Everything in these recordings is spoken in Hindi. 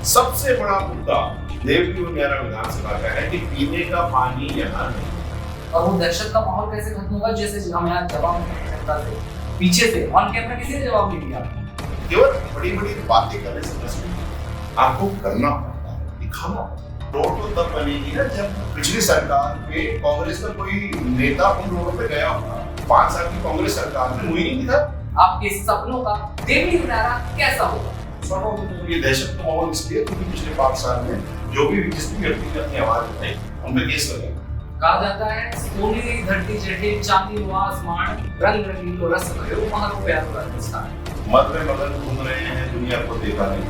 सबसे बड़ा मुद्दा देवली उनियारा विधानसभा का है कि पीने का पानी यहाँ नहीं। और वो दहशत का माहौल कैसे खत्म होगा, जैसे हम यहाँ जवाब नहीं सकता थे, पीछे से ऑन कैमरा किसी ने जवाब नहीं दिया। केवल बड़ी बड़ी बातें करने से बस नहीं, आपको करना पड़ता है, दिखाना पड़ता है। रोड तो तब बनेगी ना जब पिछली सरकार पे कांग्रेस का कोई नेता उन रोडों पे गया होगा। 5 साल की कांग्रेस सरकार ने मुझे नहीं दिखा। आपके सपनों का देवली उनियारा कैसा होगा? ये दहशत का माहौल इसलिए क्योंकि पिछले 5 साल में जो भी जिस भी व्यक्ति ने अपनी आवाज उठाई उन पे केस लगे। कहा जाता है सोनेरी धरती जठे चांदी व आसमान रंग रंगीलो रस भयो महारो प्यारो राजस्थान। मत में मगन घूम रहे हैं, दुनिया को देखा नहीं,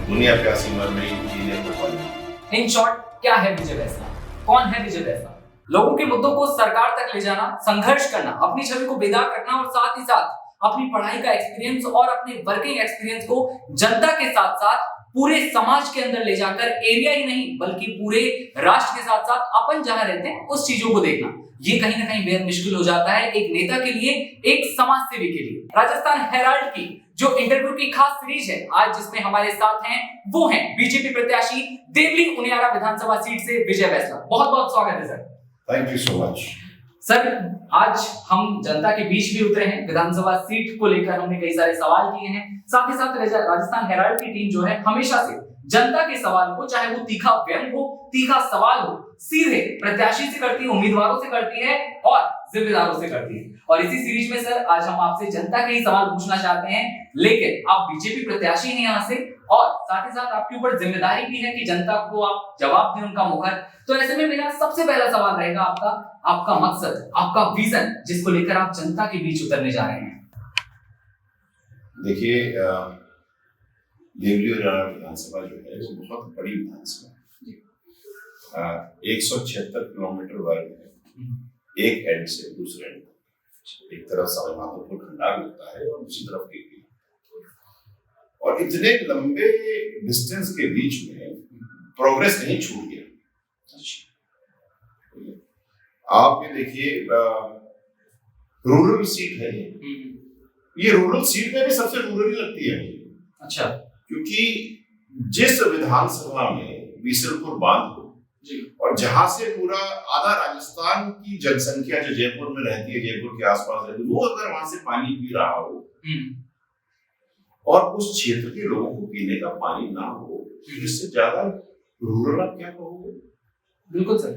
दुनिया प्यासी मर रही, जीने को पल। इन शॉर्ट क्या है विजय वैसला? कौन है विजय वैसला? लोगों के मुद्दों को सरकार तक ले जाना, संघर्ष करना, अपनी छवि को बेदाग रखना और साथ ही साथ अपनी पढ़ाई का एक्सपीरियंस और अपने वर्किंग एक्सपीरियंस को जनता के साथ साथ पूरे समाज के अंदर ले जाकर एरिया ही नहीं बल्कि पूरे राष्ट्र के साथ साथ अपन जहां रहते हैं उस चीजों को देखना, ये कहीं ना कहीं बेहद मुश्किल हो जाता है एक नेता के लिए, एक समाज सेवी के लिए। राजस्थान हेराल्ड की जो इंटरव्यू की खास सीरीज है आज जिसमें हमारे साथ हैं वो हैं बीजेपी प्रत्याशी देवली उनियारा विधानसभा सीट से विजय वैसला। बहुत बहुत स्वागत है sir. Thank you so much sir. आज हम जनता के बीच भी उतरे हैं, विधानसभा सीट को लेकर हमने कई सारे सवाल किए हैं, साथ ही साथ राजस्थान हेराल्ड की टीम जो है हमेशा से जनता के सवाल को, चाहे वो तीखा व्यंग हो, तीखा सवाल हो, सीधे प्रत्याशी से करती है, उम्मीदवारों से करती है और जिम्मेदारों से करती है। और इसी सीरीज में सर आज हम आपसे जनता के ही सवाल पूछना चाहते हैं, लेकिन आप बीजेपी प्रत्याशी हैं यहाँ से और साथ ही साथ आपके ऊपर जिम्मेदारी भी है कि जनता को आप जवाब दें उनका मुखर। तो ऐसे में मेरा सबसे पहला सवाल रहेगा आपका मकसद, आपका विजन जिसको लेकर आप जनता के बीच उतरने जा रहे हैं। देखिए, देवली उनियारा विधानसभा जो है वो बहुत बड़ी विधानसभा है। 176 किलोमीटर वर्ग है, एक एंड से दूसरे एंड, एक तरफ सवाईमाधोपुर खंडार लगता है और दूसरी तरफ केके। और इतने लंबे डिस्टेंस के बीच में प्रोग्रेस नहीं छूट गया। आप ये देखिए, रूरल सीट है ये रूरल सीट में भी सबसे रूरल ही लगती है। अच्छा, क्योंकि जिस विधानसभा में बीसलपुर बांध हो और जहां से पूरा आधा राजस्थान की जनसंख्या जो जयपुर में रहती है, जयपुर के आसपास रहती है, वो अगर वहां से पानी पी रहा हो और उस क्षेत्र के लोगों को पीने का पानी ना हो, इससे ज्यादा रूरल आप क्या कहोगे? बिल्कुल सर।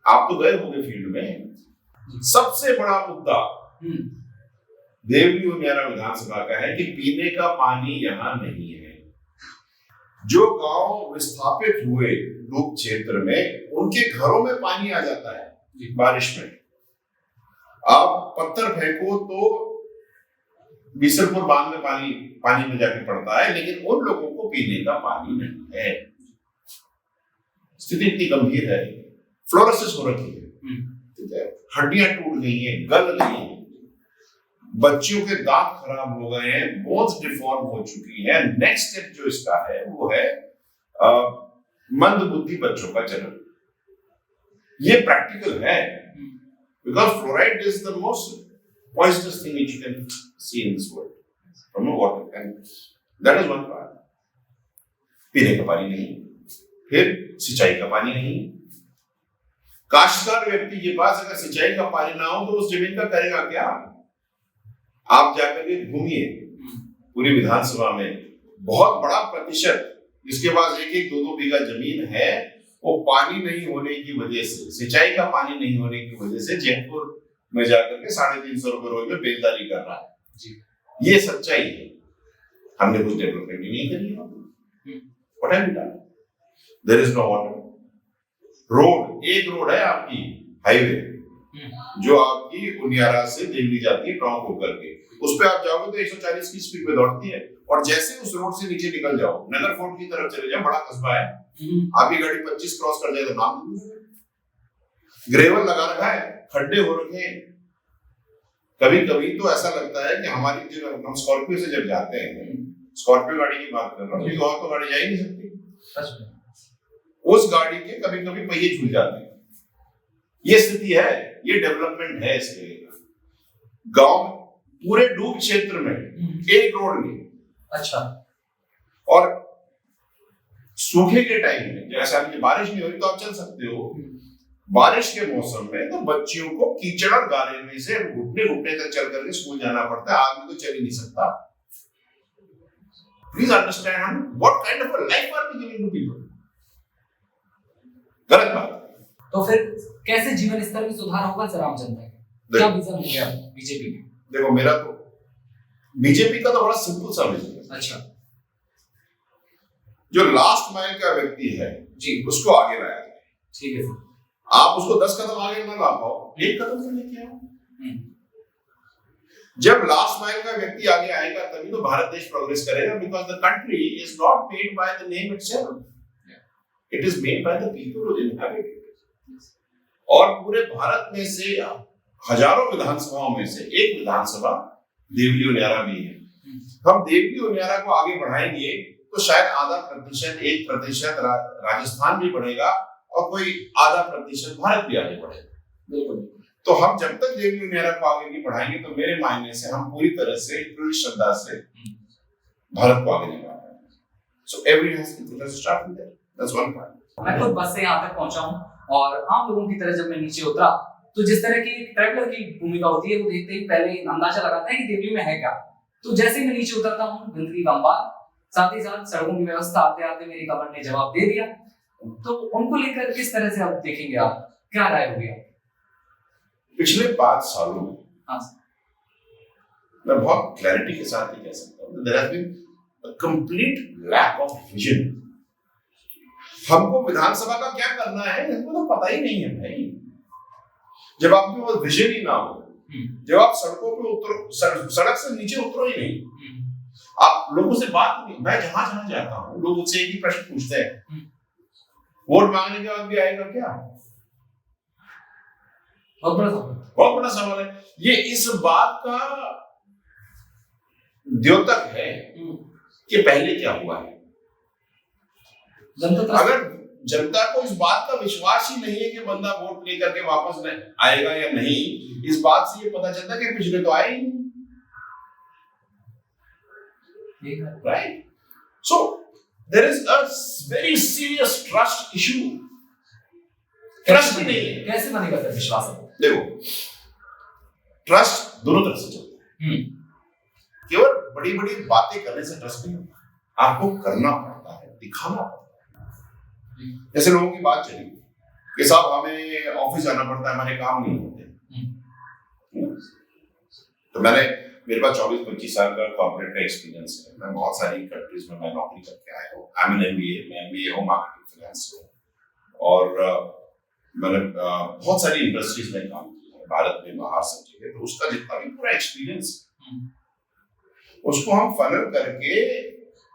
आप तो गए होंगे फील्ड में। सबसे बड़ा मुद्दा देवली उनियारा विधानसभा का है कि पीने का पानी यहाँ नहीं है। जो गांव विस्थापित हुए लोग क्षेत्र में, उनके घरों में पानी आ जाता है बारिश में। आप पत्थर फेंको तो बीसलपुर बांध में पानी में जाके पड़ता है, लेकिन उन लोगों को पीने का पानी नहीं है। स्थिति इतनी गंभीर है, फ्लोरोसिस हो रखी है, हड्डियां टूट गई हैं, गल गई हैं, बच्चियों के दांत खराब हो गए हैं, बोन्स डिफॉर्म हो चुकी है। नेक्स्ट स्टेप जो इसका है वो है मंद बुद्धि बच्चों का जन्म। ये प्रैक्टिकल है, because fluoride is the most poisonous thing which you can see in this world from the water, and that is one part. पीने का पानी नहीं, फिर सिंचाई का पानी नहीं। काश्तकार व्यक्ति के पास अगर सिंचाई का पानी ना हो तो उस जमीन का करेगा क्या? आप जाकर के घूमिए पूरी विधानसभा में, बहुत बड़ा प्रतिशत जिसके पास 1-2 बीघा जमीन है, वो पानी नहीं होने की वजह से, सिंचाई का पानी नहीं होने की वजह से जयपुर में जाकर के 350 रुपए रोज में बेलदारी कर रहा है जी। ये सच्चाई है। हमने कुछ डेवलपमेंट नहीं करी है। What have we done? There is no water. Road, एक रोड है आपकी हाईवे जो आपकी उनियारा से दिल्ली जाती है टॉप होकर के, उस पे आप जाओगे तो 140 की स्पीड पे दौड़ती है। और जैसे उस रोड से नीचे निकल जाओ, नगर फोर्ट की तरफ चले जाओ, बड़ा कस्बा है, आपकी गाड़ी 25 क्रॉस कर जाए तो नाम ग्रेवल लगा रखा है, खड्डे हो रखे हैं। कभी कभी तो ऐसा लगता है कि हमारी जब हम स्कॉर्पियो से जब जाते हैं, स्कॉर्पियो गाड़ी की बात कर रहा हूँ, क्योंकि और तो गाड़ी जा ही नहीं सकती, उस गाड़ी के कभी कभी पहिए छूट जाते हैं। ये स्थिति है, ये डेवलपमेंट है इसके लिए। गांव पूरे डूब क्षेत्र में एक रोड नहीं। अच्छा। और सूखे के टाइम में, जैसे अभी बारिश नहीं हो रही तो आप चल सकते हो, बारिश के मौसम में तो बच्चियों को कीचड़ और गारे में से घुटने घुटने तक चल करके स्कूल जाना पड़ता है, आदमी तो चल ही नहीं सकता। Please understand what kind of a life are we giving to people. गलत बात। तो फिर कैसे जीवन स्तर में सुधार होगा सर आम जनता का? क्या विजन हो गया बीजेपी में? देखो मेरा तो बीजेपी का तो बड़ा सिंपल सा विजन है। अच्छा, जो लास्ट माइल का व्यक्ति है जी, उसको आगे लाया जाए। ठीक है सर। आप उसको 10 कदम आगे ना ला पाओ, एक कदम से लेके आओ। जब लास्ट माइल का व्यक्ति आगे आएगा तभी तो भारत देश प्रोग्रेस करेगा, because the country is not made by the name itself, it is made by the people who inhabit it. और पूरे भारत में से हजारों विधानसभाओं में से एक विधानसभा देवली उनियारा भी है। हम देवली उनियारा को आगे बढ़ाएंगे तो शायद आधा प्रतिशत, 1% राजस्थान भी बढ़ेगा और कोई आधा प्रतिशत भारत भी आगे बढ़ेगा। बिल्कुल। तो हम जब तक देवली उनियारा को आगे नहीं बढ़ाएंगे तो मेरे मायने से हम पूरी तरह से, पूरी श्रद्धा से भारत को आगे नहीं बढ़ा पाएंगे। So every has to start with that, that's one point. मैं खुद बस से यहाँ तक पहुंचा हूँ और आम लोगों की तरह जब मैं नीचे उतरा तो जिस तरह की ट्रैवलर की भूमिका होती है वो देखते ही पहले अंदाजा लगाता है कि देवली में है क्या। तो जैसे ही मैं नीचे उतरता हूँ गंदगी का अंबार, साथ ही साथ सड़कों की व्यवस्था आते आते मेरी कमर ने जवाब दे दिया। तो उनको लेकर किस तरह से आप देखेंगे, आप क्या राय होगी? पिछले 5 सालों में हाँ, मैं बहुत क्लैरिटी के साथ ये कह सकता हूँ, there has been a complete lack of vision. हमको विधानसभा का क्या करना है हमको तो पता ही नहीं है भाई। जब आपके पास विजन ही ना हो, जब आप सड़कों पे उतरो, सड़क से नीचे उतरो ही नहीं, आप लोगों से बात नहीं। मैं जहां जहां जाता हूँ लोग मुझसे एक ही प्रश्न पूछते हैं, वोट मांगने के बाद भी आएगा क्या? बहुत बड़ा सवाल है ये। इस बात का द्योतक है कि पहले क्या हुआ है। अगर जनता को इस बात का विश्वास ही नहीं है कि बंदा वोट लेकर के वापस आएगा या नहीं, इस बात से ये पता चलता है कि पिछले तो आए ही नहीं। Right? So there is a very serious trust issue. Trust ही नहीं है। कैसे बनेगा फिर विश्वास? देखो, ट्रस्ट दोनों तरफ से चलता है। केवल बड़ी बड़ी बातें करने से ट्रस्ट नहीं होता, आपको करना पड़ता है, दिखाना पड़ता है। जैसे लोगों की बात चली कि साहब हमें ऑफिस जाना पड़ता है, हमारे काम नहीं होते। तो मेरे पास 24-25 साल का कॉर्पोरेट का एक्सपीरियंस है। मैं बहुत सारी कंट्रीज में मैं नौकरी करके आया हूँ। आई एम एन MBA हूँ मार्केटिंग फाइनेंस से, और मैंने बहुत सारी इंडस्ट्रीज में काम किया है, भारत में बाहर सब जगह। तो उसका जितना भी पूरा एक्सपीरियंस उसको हम फनल करके,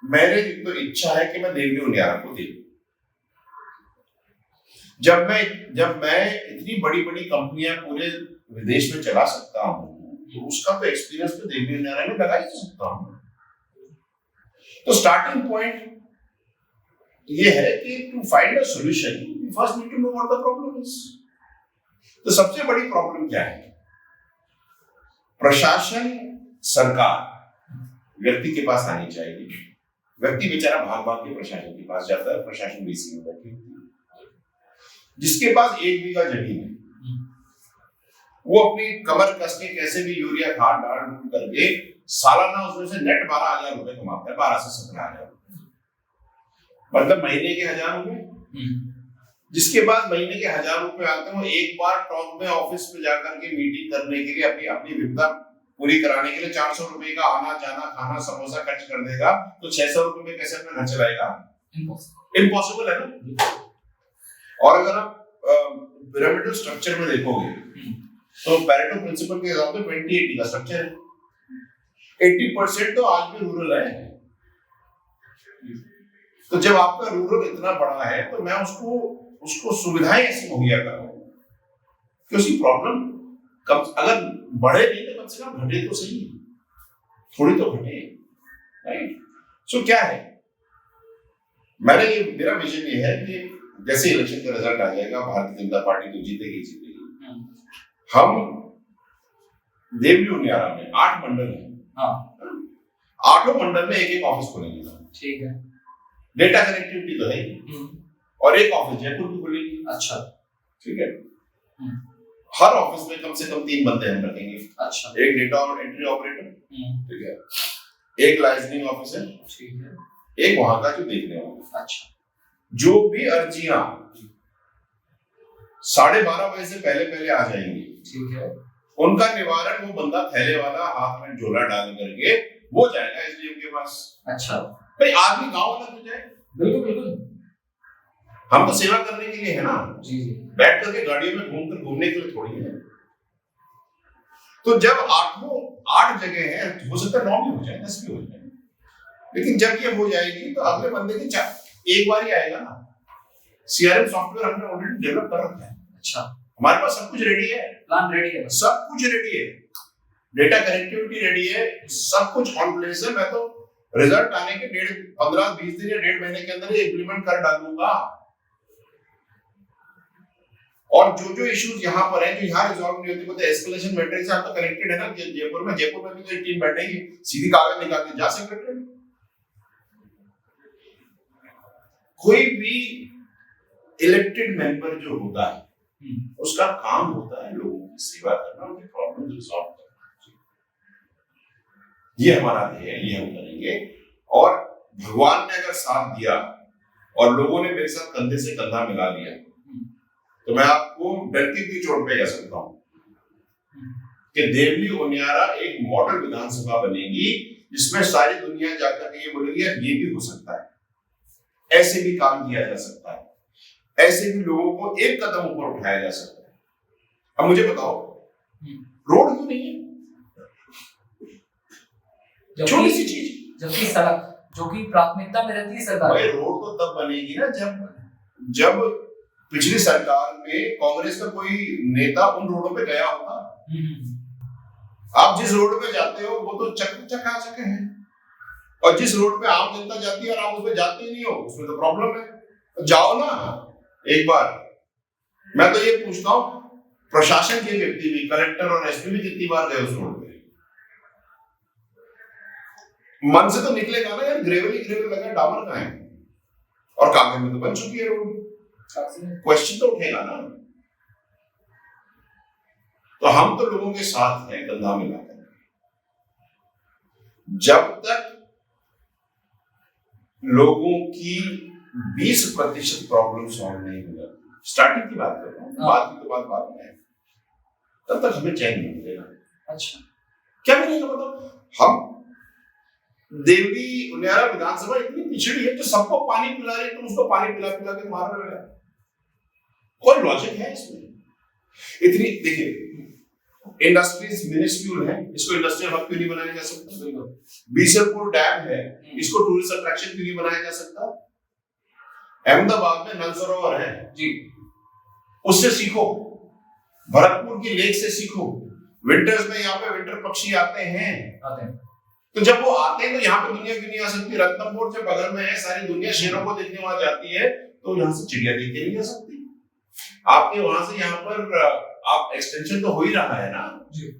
मेरे तो इच्छा है कि मैं देवली उनियारा को देखूं। जब मैं इतनी बड़ी बड़ी कंपनियां पूरे विदेश में चला सकता हूँ तो उसका तो एक्सपीरियंस तो देवली उनियारा में लगा ही सकता हूँ। तो स्टार्टिंग पॉइंट ये है कि to find a solution you first need to know what the problem is. तो सबसे बड़ी प्रॉब्लम क्या है? प्रशासन, सरकार व्यक्ति के पास आनी चाहिए। व्यक्ति बेचारा भाग भाग के प्रशासन के पास जाता है, प्रशासन बीसी में बैठी होती है। जिसके पास 1 बीघा जमीन है वो अपनी कमर कस के कैसे भी यूरिया खाद डाल करके सालाना उसमें से नेट 12,000 रुपए कमाता है, 12 से 17,000 रुपए, मतलब महीने के 1,000 रुपए। जिसके बाद महीने के 1,000 रुपए आते हैं, वो एक बार टॉक में ऑफिस में जाकर के मीटिंग करने के लिए अपनी विपदा पूरी कराने के लिए 400 रुपए का आना जाना खाना समोसा खर्च कर देगा, तो 600 रुपए में कैसे अपना घर चलाएगा? इम्पॉसिबल है ना। और अगर आप पिरामिडल स्ट्रक्चर में देखोगे तो पैरेटो प्रिंसिपल के हिसाब से 20-80 का स्ट्रक्चर है। 80% तो आज भी रूरल है। तो जब आपका रूरल इतना बड़ा है तो मैं उसको सुविधाएं ऐसी मुहैया कराऊं कि उसकी प्रॉब्लम कम, अगर बढ़े नहीं तो कम से कम घटे तो सही, थोड़ी तो घटे, राइट? सो क्या है, मेरा विजन ये है कि जैसे इलेक्शन का रिजल्ट आ जाएगा, भारतीय जनता पार्टी तो जीतेगी। हम देवली उनियारा में 8 मंडल है, 8 मंडल में एक ऑफिस खोलेंगे। ठीक है। डेटा कनेक्टिविटी तो है ही। और एक ऑफिस जयपुर की खुलेगी। अच्छा, ठीक है। हर ऑफिस में कम से कम 3 बंदे हम रखेंगे। अच्छा, एक डेटा और एंट्री ऑपरेटर, ठीक है, एक लाइजनिंग ऑफिसर, ठीक है, एक वहां का जो देखने वाला। अच्छा, जो भी अर्जियां 12:30 बजे से पहले पहले आ जाएंगी, ठीक है, उनका निवारण वो बंदा थैले वाला हाथ में झोला डाल करके वो जाएगा एसडीएम के पास। अच्छा, भाई आदमी गांव वाला तो जाए। बिल्कुल बिल्कुल, हम तो सेवा करने के लिए है ना, जी जी, बैठ करके गाड़ियों में घूमने के लिए थोड़ी है। तो जब 8 जगह है, हो सकता है 9 भी हो जाए, 10 भी हो जाए, लेकिन जब ये हो जाएगी तो अगले बंदे की एक बार ही आएगा ना। सीआरएम सॉफ्टवेयर हमने ऑलरेडी डेवलप कर रखा है। अच्छा, हमारे पास सब कुछ रेडी है, प्लान रेडी है, सब कुछ रेडी है, डेटा कनेक्टिविटी रेडी है, सब कुछ ऑन प्लेस है। मैं तो रिजल्ट आने के 15-20 दिन या 1.5 महीने के अंदर ये इंप्लीमेंट कर डालूंगा। और जो इश्यूज यहाँ पर है, जो यहाँ रिजॉल्व नहीं होती, मतलब एस्केलेशन मैट्रिक्स से आप तो कनेक्टेड है ना जयपुर में भी तो एक टीम बैठेगी, सीधी कागज निकाल के जा सेक्रेटरी। कोई भी इलेक्टेड मेंबर जो होता है उसका काम होता है लोगों की सेवा करना, उनकी प्रॉब्लम रिजॉल्व करना। ये हमारा ध्येय है, ये हम करेंगे। और भगवान ने अगर साथ दिया और लोगों ने मेरे साथ कंधे से कंधा मिला लिया, तो मैं आपको डरती की चोट पे कह सकता हूं कि देवली उनियारा एक मॉडल विधानसभा बनेगी, जिसमें सारी दुनिया जाकर के ये बोलेगी यार ये भी हो सकता है, ऐसे भी काम किया जा सकता है, ऐसे भी लोगों को एक कदम ऊपर उठाया जा सकता है। अब मुझे बताओ, रोड क्यों नहीं है? छोटी सी चीज, जबकि सड़क जो कि प्राथमिकता में रहती है सरकार। भाई रोड तो तब बनेगी ना जब पिछली सरकार में कांग्रेस का कोई नेता उन रोडों पे गया होगा। आप जिस रोड पे जाते हो वो तो चका चके हैं, और जिस रोड पे आम जनता जाती है और आप उस पे जाते ही नहीं हो, उसमें तो प्रॉब्लम है। तो जाओ ना एक बार। मैं तो ये पूछता हूँ, प्रशासन के व्यक्ति भी, कलेक्टर और एसपी भी कितनी बार गए उस रोड पे? मन से तो निकलेगा ना यार, ग्रेवल लगा, डामर का है और कागज में तो बन चुकी है रोड, क्वेश्चन तो उठेगा ना। तो हम तो लोगों के साथ हैं कंधा मिलाकर। जब तक लोगों की 20% प्रॉब्लम सॉल्व नहीं होगा, स्टार्टिंग की बात कर रहा हूँ, बाद की तो बात में है, तब तक हमें चैन नहीं मिलेगा। अच्छा, क्या मिलेगा? मतलब हम देवली उनियारा विधानसभा इतनी पिछड़ी है, जो सबको पानी पिला रही है, तुम उसको पानी पिला के मार रहे हो। कोई लॉजिक है इसमें? इतनी देखिए, इंडस्ट्रीज मिनिस्क्यूल है, इसको इंडस्ट्रियल हब क्यों नहीं बनाया जा सकता? बीसलपुर डैम है, इसको टूरिस्ट अट्रैक्शन क्यों नहीं बनाया जा सकता? अहमदाबाद में नल सरोवर है जी, उससे सीखो, भरतपुर की लेक से सीखो। विंटर्स में यहाँ पे विंटर पक्षी आते हैं। तो जब वो आते हैं तो यहाँ पे दुनिया क्यों नहीं आ सकती? रत्नपुर जब बगल में है, सारी दुनिया शेरों को देखने वहां जाती है, तो यहाँ से चिड़िया देख के नहीं जा सकती। आपके वहां से यहाँ पर आप एक्सटेंशन तो हो ही रहा है ना जी,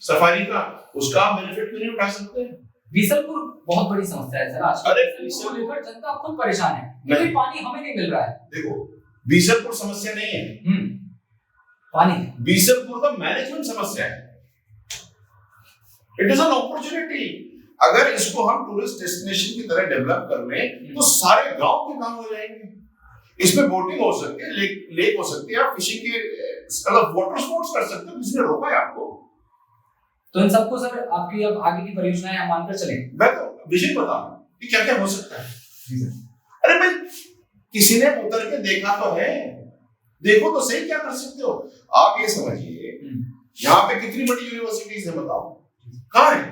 सफारी का, उसका आप बेनिफिट क्यों नहीं उठा सकते? बीसलपुर बहुत बड़ी समस्या है सर आज। अरे बीसलपुर लेकर जनता खुद परेशान है, क्योंकि पानी हमें नहीं मिल रहा है। देखो, बीसलपुर समस्या नहीं है पानी, बीसलपुर का मैनेजमेंट समस्या है। It is an opportunity. अगर इसको हम टूरिस्ट डेस्टिनेशन की तरह डेवलप कर लें तो सारे गांव के काम हो जाएंगे। इसमें बोटिंग हो सकती है, लेक हो सकती है, आप फिशिंग के मतलब वाटर स्पोर्ट्स कर सकते हो, किसने रोका है आपको? तो इन सबको सर आपकी अब आगे की परियोजनाएं हम मानकर चलें। मैं तो विजन बता रहा हूं कि क्या क्या हो सकता है। अरे भाई, किसी ने उतर के देखा तो है, देखो तो सही क्या कर सकते हो। आप ये समझिए, यहाँ पे कितनी बड़ी यूनिवर्सिटीज है बताओ, कहाँ है?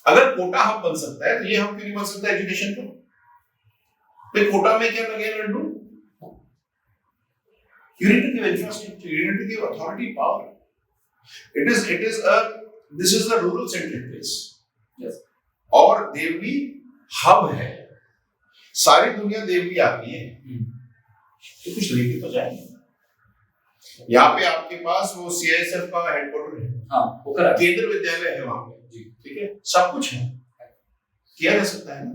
अगर कोटा हब बन सकता है तो ये हब क्यों नहीं बन सकता एजुकेशन का? तो कोटा में क्या लगे Laddu? You need to give infrastructure, you need to give authority power. This is a rural centric place. Yes. और देवली हब है, सारी दुनिया देवली आती है, तो कुछ लेके तो जाएंगे। यहाँ पे आपके पास वो CISF का हेडक्वार्टर है, हाँ, केंद्र विद्यालय है वहां पे, ठीक है, सब कुछ है। किया जा सकता है ना।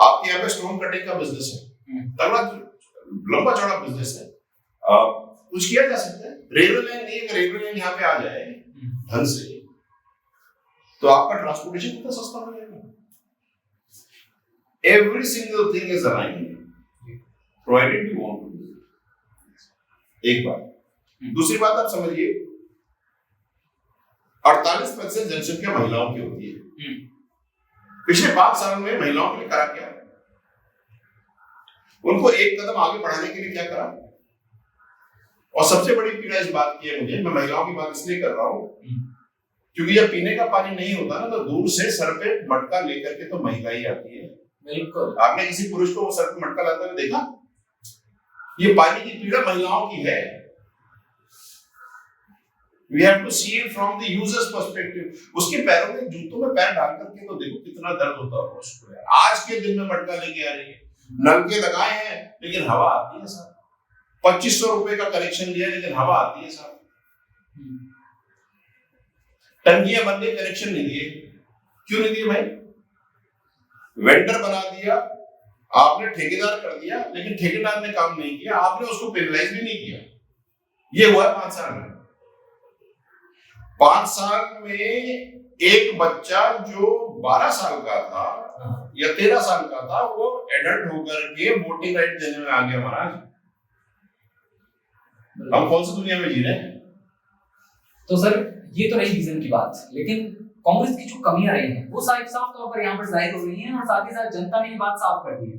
आपके यहाँ पे स्टोन कटिंग का बिजनेस है, तगड़ा लंबा चौड़ा बिजनेस है, कुछ किया जा सकता है। रेलवे लाइन नहीं, अगर रेलवे लाइन यहाँ पे आ जाए ढंग से तो आपका ट्रांसपोर्टेशन कितना सस्ता हो जाएगा। Every single thing is aligned provided you want to do. एक बात। दूसरी बात आप समझिए, 48% जनसंख्या महिलाओं की होती है। पिछले 5 साल में महिलाओं के लिए करा क्या? उनको एक कदम आगे बढ़ाने के लिए क्या करा? और सबसे बड़ी पीड़ा इस बात की है मुझे, मैं महिलाओं की बात इसलिए कर रहा हूं क्योंकि जब पीने का पानी नहीं होता ना, तो दूर से सर पे मटका लेकर के तो महिला ही आती है। बिल्कुल। आपने किसी पुरुष को वो सर पे मटका लाते हुए देखा? ये पानी की पीड़ा महिलाओं की है। We have to see it from the user's perspective. उसके पैरों में, जूतों में पैर डाल करके तो देखो कितना दर्द होता होगा उसको यार। आज के दिन में मटका लेके आ रही है, नलके लगाए हैं लेकिन हवा आती है साहब। 2500 रुपए का कनेक्शन लिया लेकिन हवा आती है साहब। टंकियां बन गई, कनेक्शन नहीं दिए। क्यों नहीं दिए भाई? वेंडर बना दिया आपने, ठेकेदार कर दिया, लेकिन ठेकेदार ने काम नहीं किया, आपने उसको पेनलाइज भी नहीं किया। ये हुआ 5 साल में। 5 साल में एक बच्चा जो 12 साल का था या 13 साल का था, वो एडल्ट होकर के वोटिंग राइट देने में आ गया। महाराज, हम कौन सी दुनिया में जी रहे हैं? तो सर ये तो रही विजन की बात, लेकिन कांग्रेस की जो कमियां रही हैं वो साफ तौर पर यहाँ पर जाहिर हो रही हैं, और साथ ही साथ जनता ने ये बात साफ कर दी है।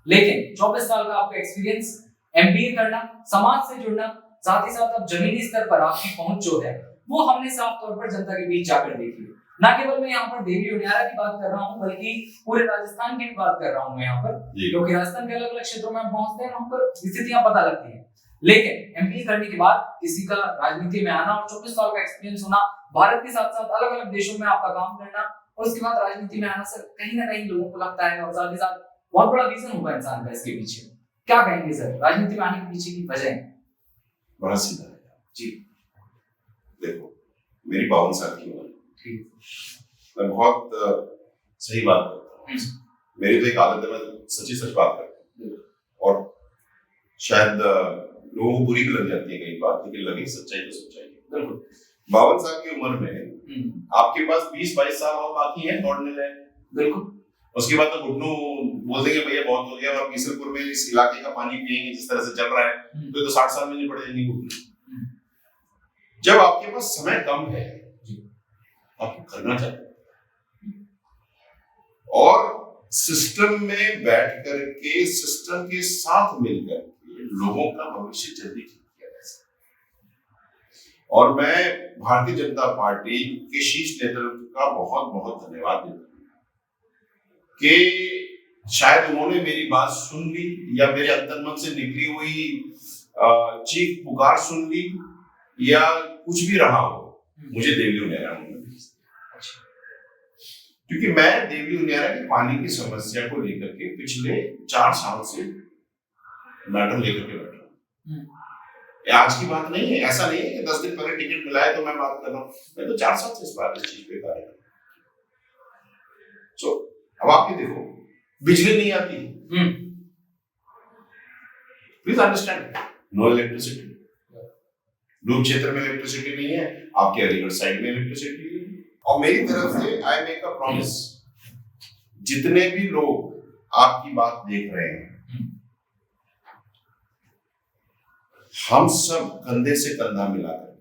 लेकिन 24 साल का आपका एक्सपीरियंस, एमबीए करना, समाज से जुड़ना, साथ ही साथ अब जमीनी स्तर पर आपकी पहुंच जो है वो हमने साफ तौर पर जनता के बीच जाकर देखी है। ना केवल मैं यहाँ पर देवली उनियारा की बात कर रहा हूँ, बल्कि पूरे राजस्थान की भी बात कर रहा हूँ मैं यहाँ पर, क्योंकि राजस्थान के अलग अलग क्षेत्रों में हम पहुंचते हैं, वहां पर स्थितियां पता लगती हैं। लेकिन एमबीए करने के बाद किसी का राजनीति में आना और 24 साल का एक्सपीरियंस होना, भारत के साथ साथ अलग अलग देशों में आपका काम करना, और उसके बाद राजनीति में आना, सर कहीं ना कहीं लोगों को लगता है, और साथ ही साथ बहुत बड़ा रीजन होगा इंसान का इसके पीछे। क्या कहेंगे सर राजनीति में आने के पीछे की वजह? बड़ा सीधा है जी। देखो, मेरी 52 साल की उम्र, मैं बहुत सही बात करता हूँ। मेरी तो एक आदत है, मैं सच्ची सच बात करता हूँ, और शायद लोगों को बुरी भी लग जाती है कई बात, लेकिन लगे सच्चाई तो सच्चाई है। 52 साल की उम्र में आपके पास 20-22 साल और बाकी है दौड़ने लायक। बिल्कुल। उसके बाद तो घुटनों बोल देंगे भैया बहुत हो गया, और कीसलपुर में इस इलाके का पानी पिएंगे जिस तरह से चल रहा है तो 60 साल में नहीं पड़ जाएंगे घुटने। जब आपके पास समय कम है, आप करना चाहते हैं और सिस्टम में बैठ करके, सिस्टम के साथ मिलकर लोगों का भविष्य जल्दी ठीक किया जा सकता। और मैं भारतीय जनता पार्टी के शीर्ष नेतृत्व का बहुत बहुत धन्यवाद देता हूं कि शायद उन्होंने मेरी बात सुन ली, या मेरे अंतर्मन से निकली हुई चीख पुकार सुन ली, या कुछ भी रहा हो, मुझे देवली उनियारा में भेज दिया। क्योंकि मैं देवली उनियारा की पानी की समस्या को लेकर के पिछले 4 साल से मैटर लेकर के बैठ रहा हूँ। आज की बात नहीं है, ऐसा नहीं है कि 10 दिन पहले टिकट मिला है तो मैं बात कर रहा हूँ। मैं तो 4 साल से इस चीज पे कार्य कर रहा हूँ। अब आप ये देखो, बिजली नहीं आती, please understand, no electricity. Blue क्षेत्र में इलेक्ट्रिसिटी नहीं है, आपके अलीगढ़ साइड में इलेक्ट्रिसिटी नहीं है। और मेरी तरफ से आई मेक अ प्रॉमिस, जितने भी लोग आपकी बात देख रहे हैं, हम सब कंधे से कंधा मिलाकर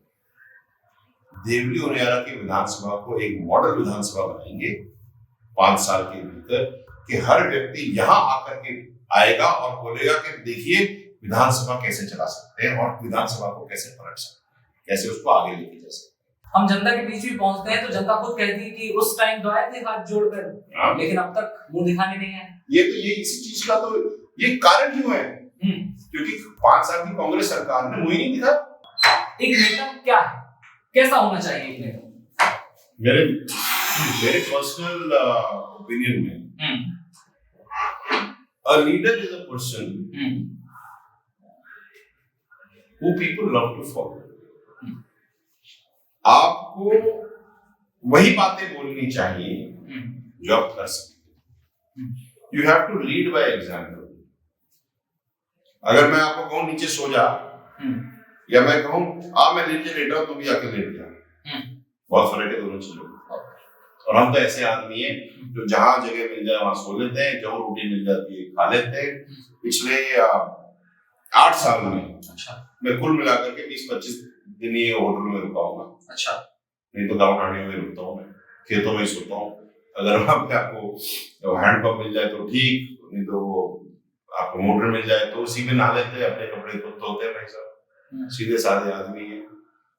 देवली उनियारा की विधानसभा को एक मॉडल विधानसभा बनाएंगे 5 साल के भीतर, कि हर व्यक्ति यहां आकर के आएगा और बोलेगा कि देखिए विधानसभा कैसे चला सकते हैं और विधानसभा को कैसे पलट सकते हैं, कैसे उसको आगे लेके जा सकते हैं। हम जनता के बीच भी पहुंचते हैं तो जनता खुद कहती है कि उस टाइम तो आए थे हाथ जोड़कर, लेकिन अब तक मुंह दिखाने नहीं है। ये इसी चीज का तो ये कारण क्यों है? क्योंकि 5 साल की कांग्रेस सरकार ने मुंह ही नहीं दिखा। एक नेता क्या है, कैसा होना चाहिए एक नेता? मेरे पर्सनल ओपिनियन में a leader is a person who people love to follow. आपको वही बातें बोलनी चाहिए जो आप कर सकते हैं। You have to lead by example. अगर मैं आपको कहूँ नीचे सो जा, या मैं कहूँ मैं नीचे लेटा हूं तो भी आके लेट जा, बहुत फर्क है दोनों चीजों में। और हम तो ऐसे आदमी हैं जो जहां जगह मिल जाए वहां सो लेते हैं, जो रोटी मिल जाती है खा लेते हैं। पिछले 8 साल में मैं कुल मिलाकर के 20-25 दिन ये होटल में रुका होगा। नहीं तो गाँव ठाणे में रुकता हूँ, मैं खेतों में सोता हूँ। अगर वहां पे आपको हैंडपंप मिल जाए तो ठीक, नहीं तो आपको मोटर मिल जाए तो उसी में नहा लेते हैं, अपने कपड़े खुद धोते हैं। भाई साहब सीधे साधे आदमी है,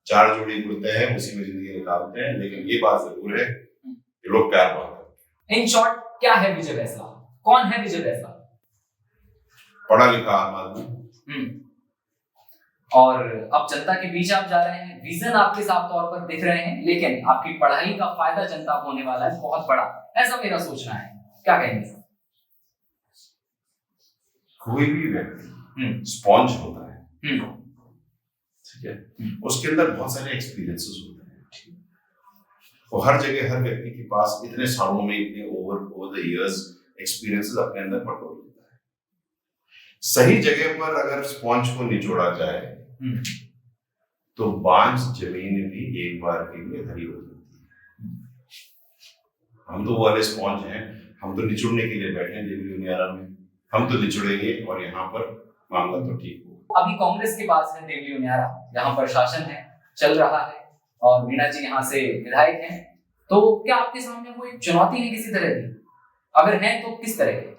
4 जोड़ी कुर्ते हैं, उसी में जिंदगी निकालते हैं। लेकिन ये बात जरूर है कि लोग प्यार बहुत करते हैं। इन शॉर्ट क्या है विजय बैसला? कौन है विजय बैसला? पढ़ा लिखा आम आदमी। और अब जनता के बीच आप जा रहे हैं, विजन आपके साफ तौर पर दिख रहे हैं, लेकिन आपकी पढ़ाई का फायदा जनता को होने वाला है बहुत बड़ा, ऐसा मेरा सोचना है। क्या कहेंगे? कोई भी व्यक्ति स्पॉन्ज होता है, ठीक है, उसके अंदर बहुत सारे एक्सपीरियंसेस होते हैं। वो हर जगह हर व्यक्ति के पास इतने सालों में इतने ओवर द इयर्स एक्सपीरियंसेस अपने अंदर बटोर लेता है। सही जगह पर अगर स्पॉन्ज को निचोड़ा जाए तो बांझ जमीन भी एक बार के लिए हरी हो जाती है। हम तो वो वाले स्पॉन्ज हैं, हम तो निचोड़ने के लिए बैठे हैं देवी उनियारा में, हम तो निचोड़ेंगे और यहाँ पर मामला तो ठीक हो। अभी कांग्रेस के पास है देवली उनियारा, यहाँ पर शासन है, चल रहा है, और मीणा जी यहाँ से विधायक हैं, तो क्या आपके सामने कोई चुनौती है किसी तरह की? अगर है तो किस तरह की?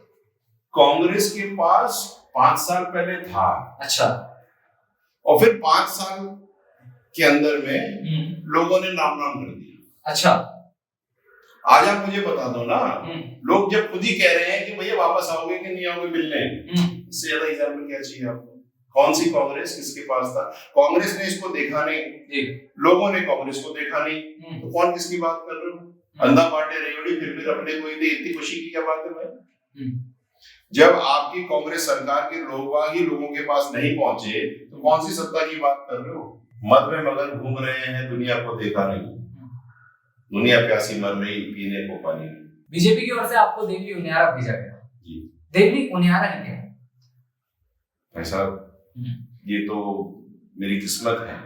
कांग्रेस के पास 5 साल पहले था, और फिर 5 साल के अंदर में लोगों ने नाम कर दिया। आज आप मुझे बता दो ना, लोग जब खुद ही कह रहे हैं कि भैया वापस आओगे कि नहीं आओगे मिलने, इससे ज्यादा एग्जाम्पल क्या चाहिए आपको? कौन सी कांग्रेस किसके पास था? कांग्रेस ने इसको देखा नहीं, लोगों ने कांग्रेस को देखा नहीं, तो कौन किसकी बात कर रहे हो? अंधा बांटे रेवड़ी फिर अपने को इतनी खुशी की क्या बात है भाई? जब आपकी कांग्रेस सरकार के लोग ही लोगों के पास नहीं पहुंचे तो कौन सी सत्ता की बात कर रहे हो? मद में मगन घूम रहे हैं, दुनिया को देखा नहीं, दुनिया प्यासी मर रही, पीने को पानी नहीं। बीजेपी की ओर से आपको देवली उनियारा भेजा गया। देवली उनियारा है क्या? भाई साहब ये तो मेरी किस्मत है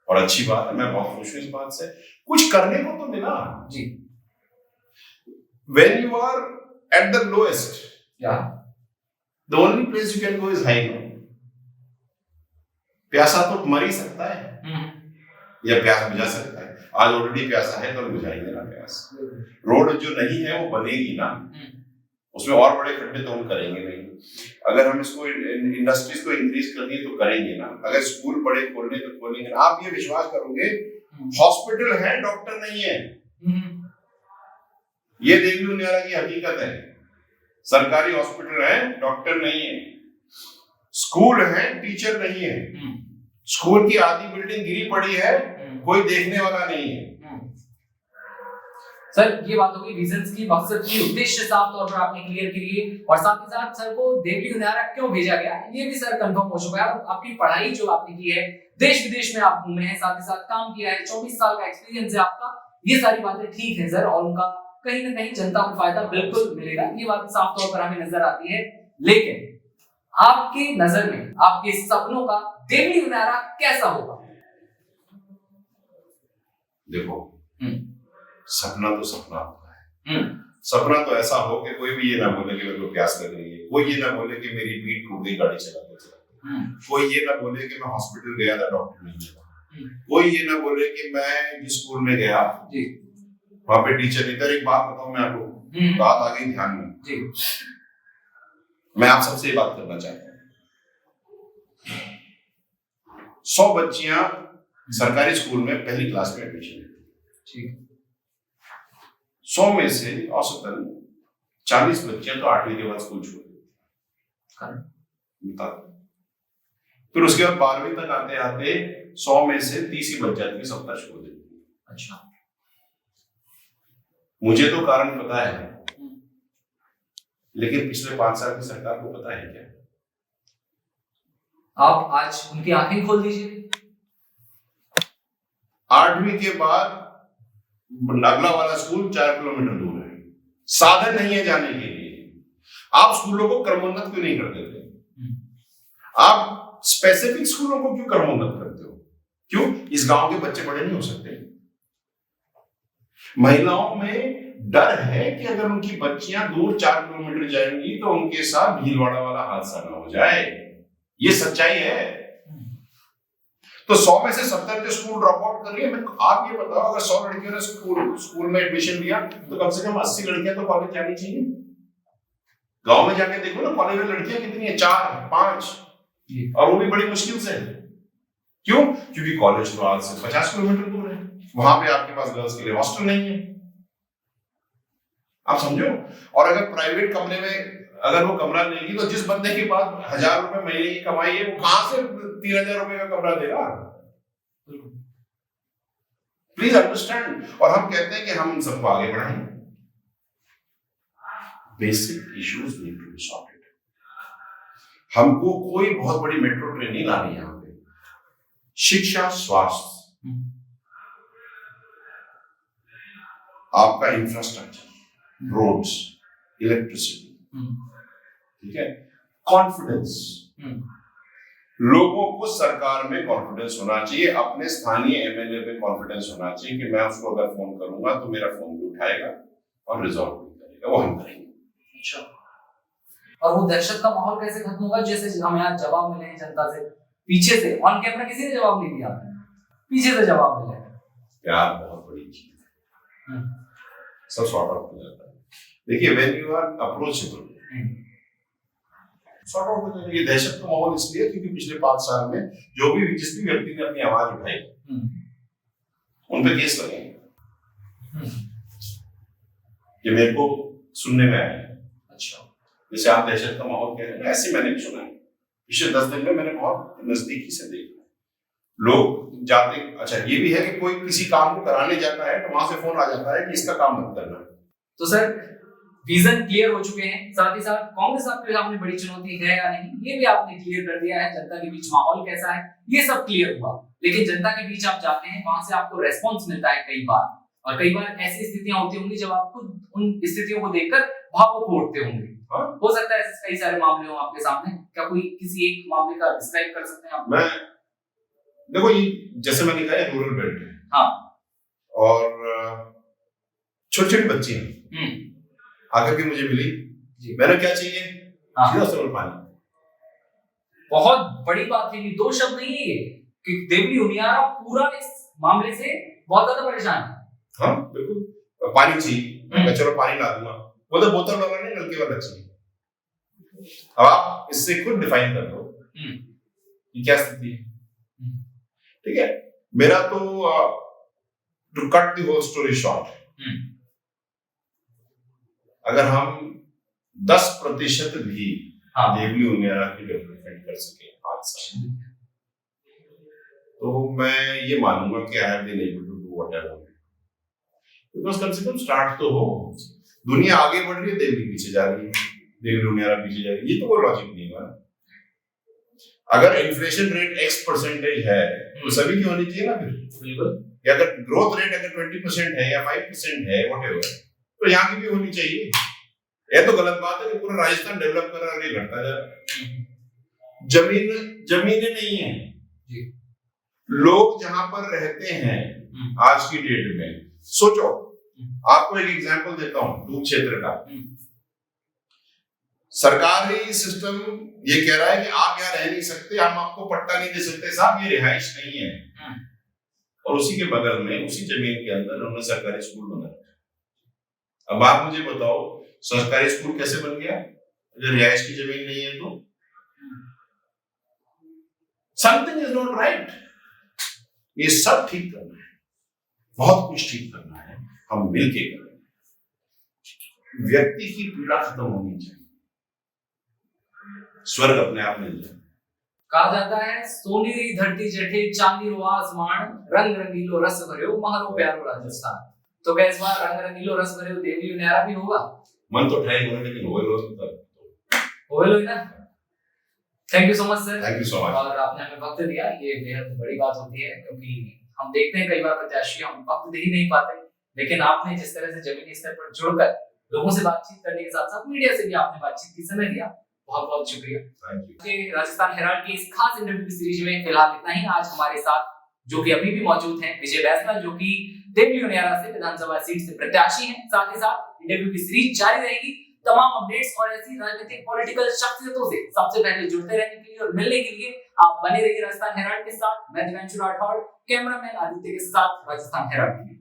और अच्छी बात है, मैं बहुत खुश हूं इस बात से। कुछ करने को तो मिला जी। When you are at the lowest, the only place you can go is high. प्यासा तो मर ही सकता है या प्यास बुझा सकता है। आज ऑलरेडी प्यासा है तो बुझाएंगे ना प्यास। रोड जो नहीं है वो बनेगी ना, उसमें और बड़े खड्डे तो हम करेंगे नहीं। अगर हम इसको इंडस्ट्रीज को इंक्रीज करनी है तो करेंगे ना, अगर स्कूल बड़े खोलने तो खोलेंगे ना। आप ये विश्वास करोगे, हॉस्पिटल है डॉक्टर नहीं है, ये देवली उनियारा की हकीकत है। सरकारी हॉस्पिटल है, डॉक्टर नहीं है, स्कूल है, टीचर नहीं है, स्कूल की आधी बिल्डिंग गिरी पड़ी है, कोई देखने वाला नहीं है। सर ये बात होगी रीजंस की, मकसद की, उद्देश्य साफ तौर पर आपने क्लियर किए, और साथ ही साथ सर को देवली उनियारा क्यों भेजा गया ये भी सर कंफर्म हो चुका है। और आपकी पढ़ाई जो आपने की है, देश विदेश में आप घूमे हैं, साथ ही साथ काम किया है, 24 साल का एक्सपीरियंस है आपका, ये सारी बातें ठीक है सर, और उनका कहीं ना कहीं जनता को फायदा बिल्कुल मिलेगा, ये बात साफ तौर पर हमें नजर आती है। लेकिन आपकी नजर में आपके सपनों का देवली उनियारा कैसा होगा? देखो सपना तो सपना होता है। सपना तो ऐसा हो कि कोई भी ये ना बोले कि मेरे को प्यास लग रही है, कोई ये ना बोले कि मेरी पीठ टूट गई गाड़ी चलाते चलाते, कोई ये ना बोले कि मैं हॉस्पिटल गया था डॉक्टर नहीं मिला, कोई ये ना बोले कि मैं जिस स्कूल में गया वहां पे टीचर नहीं था। एक बात बताऊं मैं आपको, बात आ गई ध्यान में जी, मैं आप सबसे ये बात करना चाहता हूँ। 100 बच्चियां सरकारी स्कूल में पहली क्लास में एडमिशन लेती, 100 में से औसतन 40 बच्चियां तो 8वीं के बाद स्कूल छोड़ देती। फिर उसके बाद 12वीं तक आते आते 100 में से 30 ही बच जाती है, 70 छोड़ देती। अच्छा, मुझे तो कारण पता है, लेकिन पिछले 5 साल की सरकार को पता है क्या? आप आज उनकी आंखें खोल दीजिए। 8वीं के बाद अगला वाला स्कूल 4 किलोमीटर दूर है, साधन नहीं है जाने के लिए। आप स्कूलों को क्रमोन्नत क्यों नहीं कर देते? आप स्पेसिफिक स्कूलों को क्यों क्रमोन्नत करते हो? क्यों? इस गांव के बच्चे बड़े नहीं हो सकते? महिलाओं में डर है कि अगर उनकी बच्चियां दूर 4 किलोमीटर जाएंगी तो उनके साथ भीलवाड़ा वाला हादसा ना हो जाए। ये सच्चाई है। तो 100 में से 70 जो स्कूल ड्रॉप आउट कर रही है, आप ये बताओ, अगर 100 लड़कियों ने स्कूल में एडमिशन लिया तो कम से कम 80 लड़कियां तो कॉलेज जानी चाहिए। गांव में जाके देखो ना, कॉलेज में लड़कियां कितनी है? 4, 5, और वो भी बड़ी मुश्किल से। क्यों? क्योंकि कॉलेज तो आज से 50 किलोमीटर दूर है। वहां पे आपके पास गर्ल्स के लिए हॉस्टल नहीं है। आप समझो। और अगर प्राइवेट कमरे में अगर वो कमरा लेगी तो जिस बंदे के पास 1000 रुपए महीने की कमाई है, वो कहां से 3000 रुपए का कमरा देगा? Please understand. और हम कहते हैं कि हम सबको आगे बढ़ाएं। Basic issues need to be sorted. हमको कोई बहुत बड़ी मेट्रो ट्रेन नहीं लानी यहां पे। शिक्षा, स्वास्थ्य, आपका इंफ्रास्ट्रक्चर, रोड्स, इलेक्ट्रिसिटी, ठीक है, कॉन्फिडेंस। लोगों को सरकार में कॉन्फिडेंस होना चाहिए, अपने स्थानीय एमएलए पे कॉन्फिडेंस होना चाहिए कि मैं उसको अगर फोन करूंगा तो मेरा फोन भी उठाएगा और रिजॉल्व भी करेगा। वो हम करेंगे। अच्छा, और वो दहशत का माहौल कैसे खत्म होगा? जैसे हम यहाँ जवाब मिले हैं जनता से, पीछे से ऑन कैमरा किसी ने जवाब नहीं दिया, पीछे से जवाब मिले। प्यार बहुत बड़ी चीज है, सब सॉर्ट आउट हो जाता है। देखिए, when you are approachable, sort out हो जाता है। ये दहशत का माहौल इसलिए क्योंकि पिछले 5 साल में जो भी जिस भी व्यक्ति ने अपनी आवाज उठाई उन पे केस लगे ये मेरे को सुनने में आया। अच्छा, जैसे आप दहशत का माहौल कह रहे हैं, ऐसे मैंने भी सुना है। पिछले 10 दिन में मैंने बहुत नजदीकी से देखा लोग जाते। अच्छा, ये भी है कि कोई किसी काम को कराने जाता है तो वहां से फोन आ जाता है कि इसका काम मत करना। तो सर, विजन क्लियर हो चुके हैं, साथ ही साथ कांग्रेस आपके सामने बड़ी चुनौती है या नहीं, ये भी आपने क्लियर कर दिया है। जनता के बीच माहौल कैसा है, ये सब क्लियर हुआ। लेकिन जनता के बीच आप जाते हैं, वहां से आपको रेस्पॉन्स मिलता है कई बार, और कई बार ऐसी स्थितियां होती होंगी जब आपको उन स्थितियों को देखकर भावुक उठते होंगे। हो सकता है ऐसे कई सारे मामले हो आपके सामने। क्या कोई किसी एक मामले का डिस्क्राइब कर सकते हैं आप? मैं देखो, ये जैसे मैंने कहा रूरल बेल्ट है, हाँ, और छोटी छोटी बच्ची हैं, आकर के मुझे मिली, मैंने क्या चाहिए? हाँ, सरल पानी। बहुत बड़ी बात है, 2 शब्द नहीं है ये कि देवली उनियारा पूरा इस मामले से बहुत ज्यादा परेशान है। हाँ बिल्कुल, पानी चाहिए, मैं चलो पानी ला दूंगा, वो तो बोतल वाला नहीं, नलके वाला चाहिए। अब आप इससे खुद डिफाइन कर लो कि क्या स्थिति है। ठीक है, मेरा तो to cut the whole story short, अगर हम 10% भी देवली उनियारा की डेवलपमेंट कर सके 5 साल, तो मैं ये मानूंगा कि I have been able to do whatever, because कम से कम स्टार्ट तो हो। दुनिया आगे बढ़ रही है, देवली पीछे जा रही है, देवली उनियारा पीछे जा रही है, ये तो कोई लॉजिक नहीं है। अगर इन्फ्लेशन रेट X% है तो सभी की होनी चाहिए ना फिर, बिल्कुल। या अगर ग्रोथ रेट अगर 20% है या 5% है, व्हाटएवर, तो यहाँ की भी होनी चाहिए। यह तो गलत बात है कि पूरा राजस्थान डेवलप कर रहा है और ये घटता जा रहा है। जमीनें नहीं है, लोग जहां पर रहते हैं आज की डेट में। सोचो, आपको एक एग्जांपल देता हूं दूध क्षेत्र का। सरकारी सिस्टम ये कह रहा है कि आप यहाँ रह नहीं सकते, हम आपको पट्टा नहीं दे सकते साहब, ये रिहाइश नहीं है। और उसी के बगल में, उसी जमीन के अंदर उन्होंने सरकारी स्कूल बना रखा। अब आप मुझे बताओ, सरकारी स्कूल कैसे बन गया अगर रिहाइश की जमीन नहीं है तो? Something is not right. ये सब ठीक करना है, बहुत कुछ ठीक करना है, हम मिलके करें। व्यक्ति की पीड़ा खत्म होनी चाहिए, स्वर्ग अपने आप मिल जाए। कहा जाता है, सोनेरी धरती जठे चांदी रो आसमान, रंग रंगीलो रस भरियो महारो प्यारो राजस्थान। तो क्या इस बार रंग रंगीलो रस भरियो देवली उनियारा भी होगा? मन तो ठाई होने, लेकिन होएलो ही ना। Thank you so much sir. Thank you so much. और आपने हमें वक्त दिया, ये बेहद बड़ी बात होती है, क्योंकि हम देखते हैं कई बार प्रत्याशी हम वक्त दे ही नहीं पाते, लेकिन आपने जिस तरह से जमीनी स्तर पर जुड़कर लोगों से बातचीत करने के साथ साथ मीडिया से भी आपने बातचीत की, समय दिया, बहुत बहुत शुक्रिया। Thank you. कि राजस्थान हेराल्ड की इस खास इंटरव्यू की सीरीज में फिलहाल इतना ही। आज हमारे साथ जो कि अभी भी मौजूद हैं विजय बैसला, जो कि देवली उनियारा से विधानसभा सीट से प्रत्याशी हैं। साथ ही साथ इंटरव्यू की सीरीज जारी रहेगी। तमाम अपडेट्स और ऐसी राजनीतिक पॉलिटिकल शख्सियतों से सबसे पहले जुड़ते रहने के लिए और मिलने के लिए आप बने रहिए राजस्थान हेराल्ड के साथ। मैं दिव्यांशु राठौड़, कैमरामैन आदित्य के साथ, राजस्थान हेराल्ड।